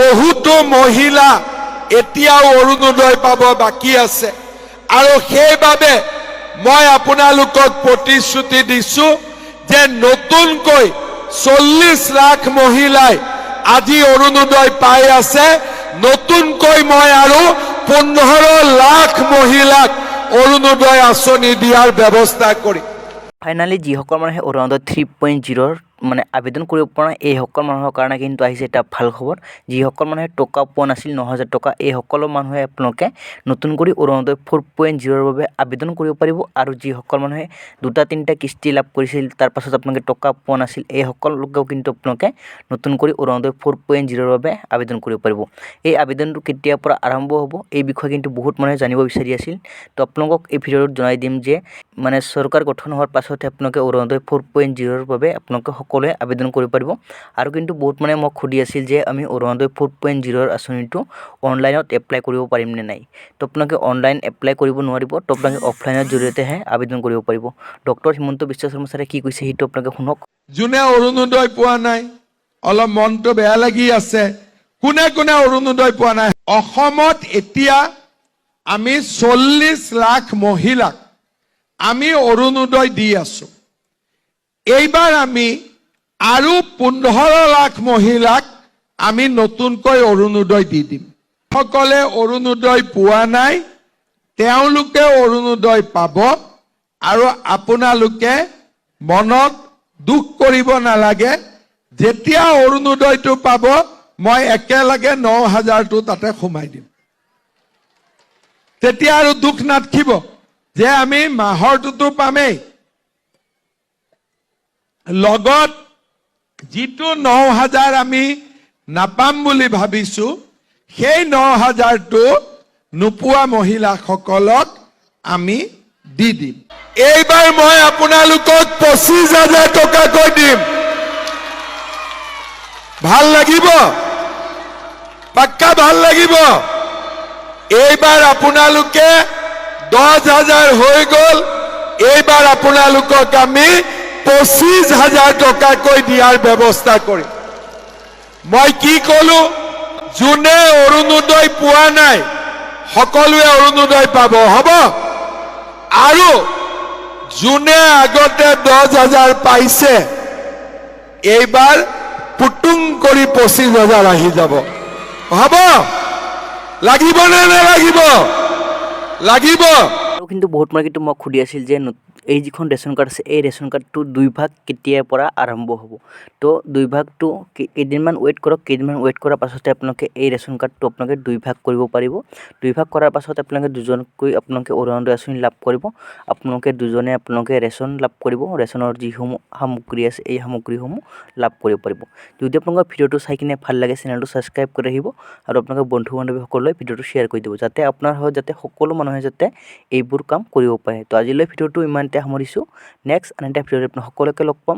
বহুতো মহিলা এতিয়াও অৰুণোদয় পাব বাকী আছে আৰু সেইবাবে মই আপোনালোকক প্ৰতিশ্ৰুতি দিছো যে নতুনকৈ 40 লাখ মহিলাই আজি অৰুণোদয় পাই আছে নতুনকৈ মই আৰু 15 লাখ মহিলাক অৰুণোদয় আঁচনি দিয়াৰ ব্যৱস্থা কৰিম। ফাইনালি যিসকল মানুহে অৰুণোদয় 3.0 মানে আবেদন কৰিব পৰা এই সকল মানুহৰ কাৰণে কিন্তু আহিছে এটা ভাল খবৰ। যিসকল মানুহে টকা পোৱা নাছিল 9000 টকা এই সকলো মানুহে আপোনালোকে নতুন কৰি অৰুণোদয় 4.0 বাবে আবেদন কৰিব পাৰিব আৰু যিসকল মানুহে দুটা তিনিটা কিস্তি লাভ কৰিছিল তাৰ পাছত আপোনালোকে টকা পোৱা নাছিল এই সকল লোকেও কিন্তু আপোনালোকে নতুন কৰি অৰুণোদয় 4.0 বাবে আবেদন কৰিব পাৰিব। এই আবেদনটো কেতিয়াৰ পৰা আৰম্ভ হ'ব এই বিষয়ে কিন্তু বহুত মানুহে জানিব বিচাৰি আছিল। তো আপোনালোকক এই ভিডিঅ'ত জনাই দিম যে মানে চৰকাৰ গঠন হোৱাৰ পাছতে আপোনালোকে অৰুণোদয় 4.0 বাবে আপোনালোকে সকলোৱে আবেদন কৰিব পাৰিব। আৰু কিন্তু বহুত মানে মোক সুধি আছিল যে আমি অৰুণোদয় 4.0 আঁচনিটো অনলাইনত এপ্লাই কৰিব পাৰিম নে নাই। তো আপোনালোকে অনলাইন এপ্লাই কৰিব নোৱাৰিব, তো আপোনালোকে অফলাইনৰ জৰিয়তেহে আবেদন কৰিব পাৰিব। ডক্টৰ হিমন্ত বিশ্ব শৰ্মা ছাৰে কি কৈছে সেইটো আপোনালোকে শুনক। যোনে অৰুণোদয় পোৱা নাই অলপ মনটো বেয়া লাগি আছে, কোনে কোনে অৰুণোদয় পোৱা নাই। অসমত এতিয়া আমি 40 লাখ মহিলাক আমি অৰুণোদয় দি আছো। এইবাৰ আমি আৰু 15 লাখ মহিলাক আমি নতুনকৈ অৰুণোদয় দি দিম। সকলে অৰুণোদয় পোৱা নাই তেওঁলোকে অৰুণোদয় পাব আৰু আপোনালোকে মনত দুখ কৰিব নালাগে। যেতিয়া অৰুণোদয়টো পাব মই একেলগে 9000টো তাতে সোমাই দিম। তেতিয়া আৰু দুখ নাথাকিব যে আমি মাহৰটোতো পামেই, লগত যিটো 9000 আমি নাপাম বুলি ভাবিছো সেই 9000টো নোপোৱা মহিলাসকলক আমি দি দিম। এইবাৰ মই আপোনালোকক 25000 টকাকৈ দিম। ভাল লাগিব? পাক্কা ভাল লাগিব? এইবাৰ আপোনালোকে 10000 হৈ গ'ল, এইবাৰ আপোনালোকক আমি 25000 টকাকৈ দিয়াৰ ব্যৱস্থা কৰিম। মই কি কলো, যোনে অৰুণোদয় পোৱা নাই সকলোৱে অৰুণোদয় পাব, হ'ব? আৰু যোনে আগতে 10000 পাইছে এইবাৰ পুতুং কৰি 25000 আহি যাব, হ'ব? লাগিব নে নালাগিব? লাগিব। আৰু কিন্তু বহুত মানুহে কিন্তু মোক সুধি আছিল যে এই যিখন ৰেচন কাৰ্ড আছে এই ৰেচন কাৰ্ডটো 2 ভাগ কেতিয়াৰ পৰা আৰম্ভ হ'ব। তো 2 ভাগটো কেইদিনমান ৱেইট কৰক, কেইদিনমান ৱেইট কৰাৰ পাছতে আপোনালোকে এই ৰেচন কাৰ্ডটো আপোনালোকে 2 ভাগ কৰিব পাৰিব। 2 ভাগ কৰাৰ পাছত আপোনালোকে দুজনকৈ আপোনালোকে অৰুণোদয় আঁচনি লাভ কৰিব। আপোনালোকে দুজনে আপোনালোকে ৰেচন লাভ কৰিব, ৰেচনৰ যিসমূহ সামগ্ৰী আছে এই সামগ্ৰীসমূহ লাভ কৰিব পাৰিব। যদি আপোনালোকৰ ভিডিঅ'টো চাই কিনে ভাল লাগে চেনেলটো ছাবস্ক্ৰাইব কৰি আহিব আৰু আপোনালোকৰ বন্ধু বান্ধৱীসকললৈ ভিডিঅ'টো শ্বেয়াৰ কৰি দিব যাতে আপোনাৰ হয় যাতে সকলো মানুহে যাতে এইবোৰ কাম কৰিব পাৰে। তো আজিলৈ ভিডিঅ'টো ইমানতে সামৰিছোঁ। নেক্সট আন এটা ভিডিঅ'ত আপোনাক সকলোকে লগ পাম।